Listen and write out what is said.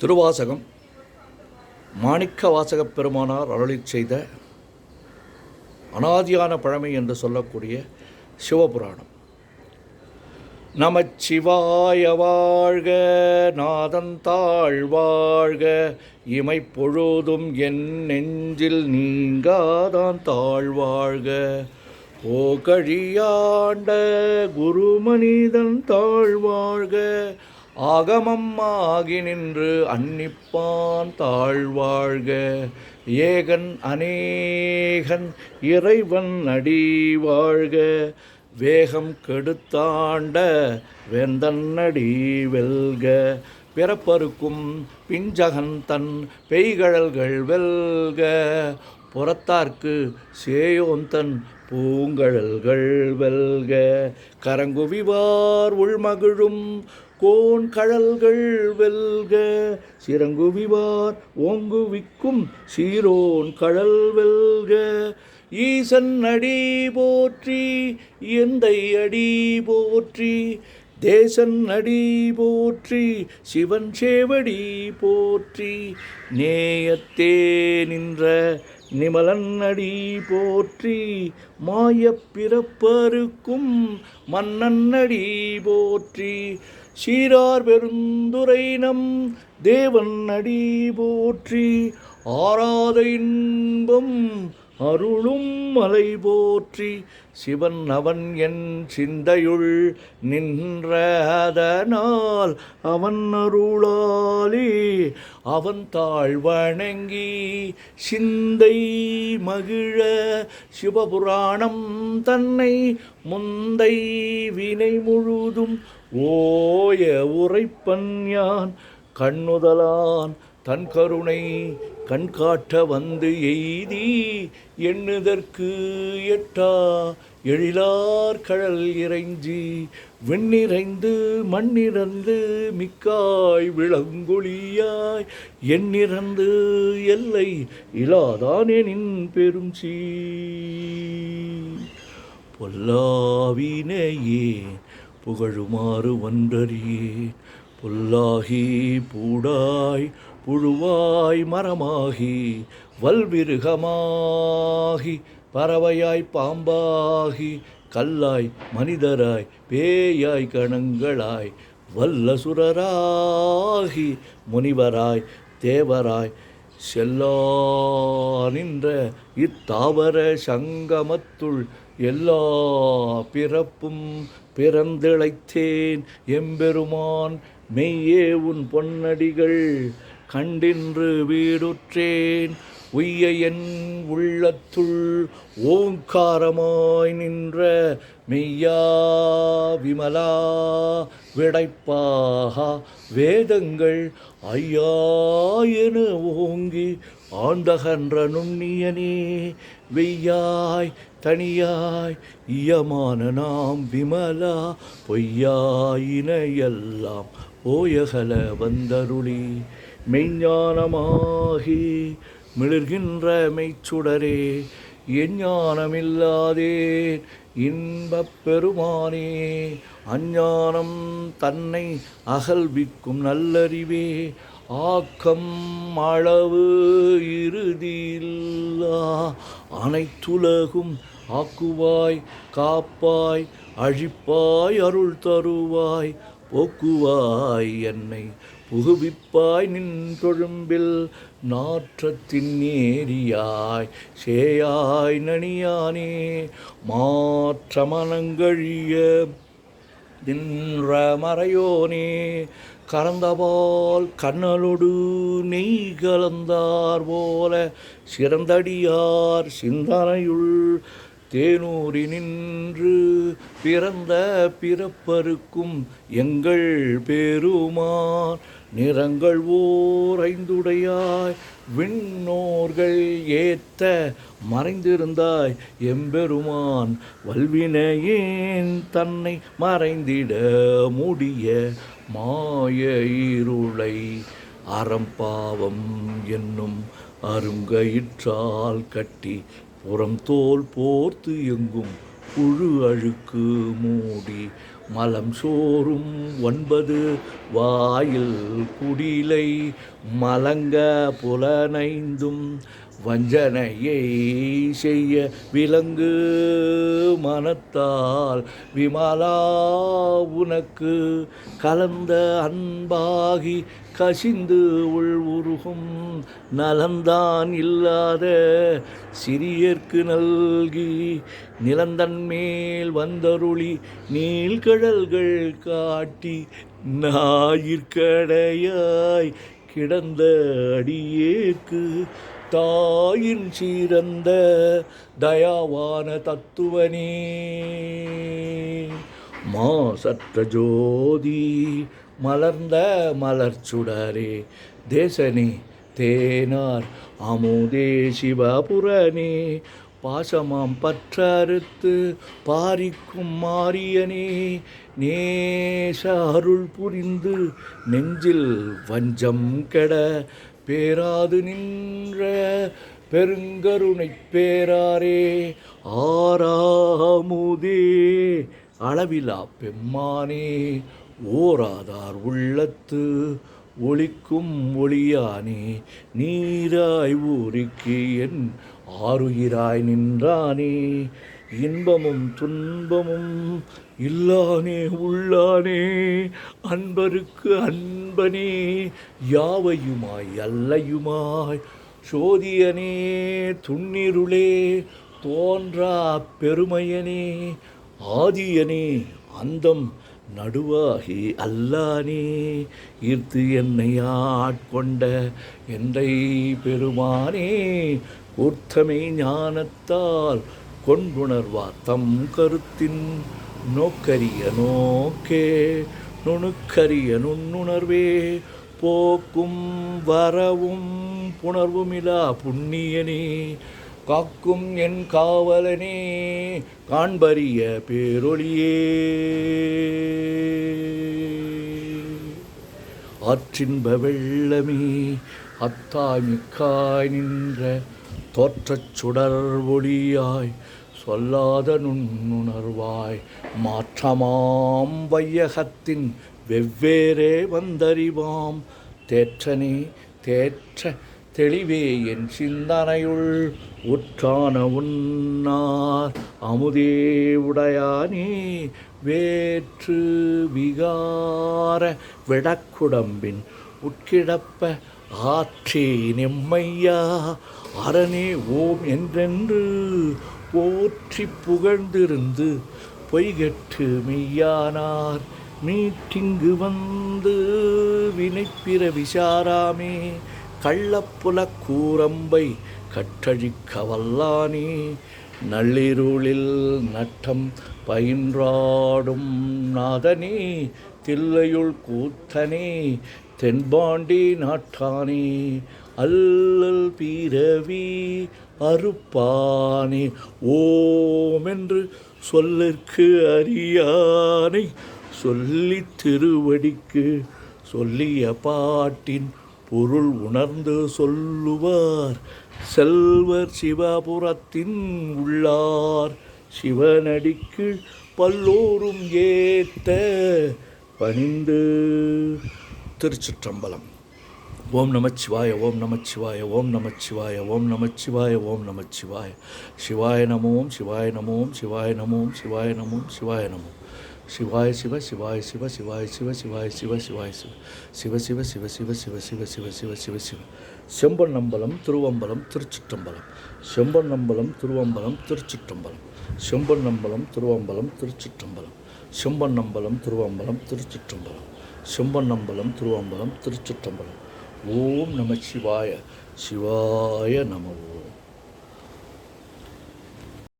திருவாசகம் மாணிக்க வாசகப் பெருமானார் அருளிச் செய்த அனாதியான பழமை என்று சொல்லக்கூடிய சிவபுராணம். நமச்சிவாய வாழ்க, நாதந்தாள் வாழ்க, இமைப்பொழுதும் என் நெஞ்சில் நீங்காதான் தாழ்வாழ்க. ஓகழியாண்ட குருமனிதன் தாழ்வாழ்க, ஆகமம் ஆகி நின்று அன்னிப்பான் தாழ்வாழ்க. ஏகன் அநேகன் இறைவன் அடி வாழ்க, வேகம் கெடுத்தாண்ட வேந்தன் அடி வெல்க. பிறப்பருக்கும் பிஞ்சகன் தன் பெய்கழல்கள் வெல்க, புறத்தார்க்கு சேயோன் தன் பூங்கழல்கள் வெல்க. கரங்குவிவார் உள்மகிழும் கோன் கழல்கள் வெல்க, சிறங்குவிவார் ஓங்குவிக்கும் சீரோன் கழல் வெல்க. ஈசன் அடி போற்றி, எந்தை அடி போற்றி, தேசன் அடி போற்றி, சிவன் சேவடி போற்றி. நேயத்தே நின்ற நிமலன் அடி போற்றி, மாயப் பிறப்பருக்கும் மன்னன் அடி போற்றி. சீரார் பெருந்துரை நம் தேவன் அடி போற்றி, ஆராத இன்பம் அருளும் மலை போற்றி. சிவன் அவன் என் சிந்தையுள் நின்ற அதனால், அவன் அருளாலே அவன் தாழ் வணங்கி சிந்தை மகிழ. சிவபுராணம் தன்னை முந்தை வினை முழுதும் ஓய உரைப்பன் யான், கண்ணுதலான் தன் கருணை கண்காட்ட வந்து எய்தி, எண்ணுதற்கு எட்டா எழிலார் கழல் இறைஞ்சி. விண்ணிறைந்து மண்ணிறந்து மிக்காய் விளங்கொழியாய், எண்ணிறந்து எல்லை இலாதானெனின் பெரும் சீர். பொல்லாவினையே புகழுமாறு ஒன்றறியேன், புல்லாகி பூடாய் புழுவாய் மரமாகி வல்விருகமாகி பறவையாய் பாம்பாகி கல்லாய் மனிதராய் பேயாய் கணங்களாய் வல்லசுரராகி முனிவராய் தேவராய் செல்லா நின்ற இத்தாவர சங்கமத்துள் எல்லா பிறப்பும் பிறந்திழைத்தேன் எம்பெருமான். மெய்யே உன் பொன்னடிகள் கண்டின்று வீடுற்றேன், உய்ய என் உள்ளத்துள் ஓங்காரமாய் நின்ற மெய்யா விமலா விடைப்பாகா வேதங்கள் ஐயா என ஓங்கி ஆண்டகன்ற நுண்ணியனே. வெய்யாய் தனியாய் இயமான நாம் விமலா, பொய்யாயினையெல்லாம் ஓயகல வந்தருளி. மெய்ஞானமாகி மிளிர்கின்ற மெய்ச்சுடரே, எஞ்ஞானமில்லாதேன் இன்பப் பெருமானே. அஞ்ஞானம் தன்னை அகல்விக்கும் நல்லறிவே, ஆக்கம் அளவு இறுதியில்லா அனைத்துலகும் ஆக்குவாய் காப்பாய் அழிப்பாய் அருள் தருவாய் போக்குவாய் என்னை புகுவிப்பாய் நின் தொழும்பில். நாற்றத்தின் நேரியாய் சேயாய் நனியானே, மாற்ற மனங்கழிய நின்ற மறையோனே. கறந்தபால் கண்ணலொடு நெய் கலந்தார் போல, சிறந்தடியார் சிந்தனையுள் தேனூரி நின்று பிறந்த பிறப்பருக்கும் எங்கள் பெருமான். நிறங்கள் ஓர் ஐந்துடையாய் விண்ணோர்கள் ஏத்த மறைந்திருந்தாய் எம்பெருமான். வல்வினையேன் தன்னை மறைந்திட முடிய மாய இருளை அறம்பாவம் என்னும் அருங்கயிற்றால் கட்டி, புறம் தோல் போர்த்து எங்கும் புழு அழுக்கு மூடி, மலம் சோறும் 9 வாயில் குடிலை மலங்க புலனைந்தும் வஞ்சனையை செய்ய விலங்கு மனத்தால் விமலா உனக்கு கலந்த அன்பாகி கசிந்து உள் உருகும் நலந்தான் இல்லாத சிறியர்க்கு நல்கி நிலந்தன் மேல் வந்தருளி நீள்கடல்கள் காட்டி ஞாயிற்கடையாய் கிடந்த அடியேற்கு தாயின் சீரந்த தயாவான தத்துவனே மாசற்ற ஜோதி மலர்ந்த மலர்ச்சுடரே தேசனே தேனார் அமுதே சிவபுரனே பாசமாம் பற்றறுத்து பாரிக்கும் மாரியனே நேச அருள் புரிந்து நெஞ்சில் வஞ்சம் கெட பேராது நின்ற பெருங்கருணை பேராரே ஆறாமுதே அளவிலா பெம்மானே ஓராதார் உள்ளத்து ஒளிக்கும் ஒளியானே நீராய் ஊரிக்கு என் ஆருயிராய் நின்றானே இன்பமும் துன்பமும் இல்லானே உள்ளானே அன்பருக்கு அன்பனே யாவையுமாய் அல்லையுமாய் சோதியனே துன்னிருளே தோன்றா பெருமையனே ஆதியனே அந்தம் நடுவாகி அல்லானே ஈர்த்து என்னை ஆட்கொண்ட எந்தை பெருமானே கூர்த்தமை ஞானத்தால் கொண்டுணர்வார் தம் கருத்தின் நோக்கரிய நோக்கே நுணுக்கரிய நுண்ணுணர்வே போக்கும் வரவும் புணர்வுமிலா புண்ணியனே காக்கும் என் காவலனே காண்பரிய பேரொளியே ஆற்றின்ப வெள்ளமே அத்தாய் மிக்காய் நின்ற தோற்றச் சுடர் ஒளியாய் சொல்லாத நுண்ணுணர்வாய் மாற்றமாம் வையகத்தின் வெவ்வேறே வந்தறிவாம் தேற்றனே தேற்ற தெளிவே என் சிந்தனையுள் உற்றான உன்னார் அமுதே உடையானே வேற்று விகார விடக்குடம்பின் உட்கிடப்ப ஆற்றே நெம்மையா அரணே ஓம் என்றென்று போற்றி புகழ்ந்திருந்து பொய்கெட்டு மெய்யானார் மீட்டிங்கு வந்து வினைப்பிற விசாராமே கள்ளப்புல கூரம்பை கற்றழிக்க வல்லானே நள்ளிருளில் நட்டம் பயின்றாடும் நாதனே தில்லையுள் கூத்தனே தென்பாண்டி நாட்டானே அல்லல் பீரவி அறுப்பானே ஓமென்று சொல்லிற்கு அறியானை சொல்லி திருவடிக்கு சொல்லிய பாட்டின் பொருள் உணர்ந்து சொல்லுவார் செல்வர் சிவபுரத்தின் உள்ளார் சிவனடிக்கு பல்லோரும் ஏத்த பணிந்து. திருச்சிற்றம்பலம். ஓம் நமச்சிவாய ஓம் நமச்சிவாய ஓம் நமச்சிவாய ஓம் நமச்சிவாய ஓம் நமச்சிவாய சிவாய நமோம் சிவாய நமோம் சிவாய நமோம் சிவாய நமோம் சிவாய நமோம் சிவாய சிவ சிவாய சிவ சிவாய சிவ சிவாய சிவ சிவாய சிவ சிவ சிவ சிவ சிவ சிவ சிவ சிவ சிவ சிவ சிவ செம்பொன்னம்பலம் திருவம்பலம் திருச்சிற்றம்பலம் செம்பொன்னம்பலம் திருவம்பலம் திருச்சிற்றம்பலம் செம்பொன்னம்பலம் திருவம்பலம் திருச்சிற்றம்பலம் செம்பொன்னம்பலம் திருவம்பலம் திருச்சிற்றம்பலம் செம்பொன்னம்பலம் திருவம்பலம் திருச்சிற்றம்பலம். ஓம் நம சிவாய சிவாய நம.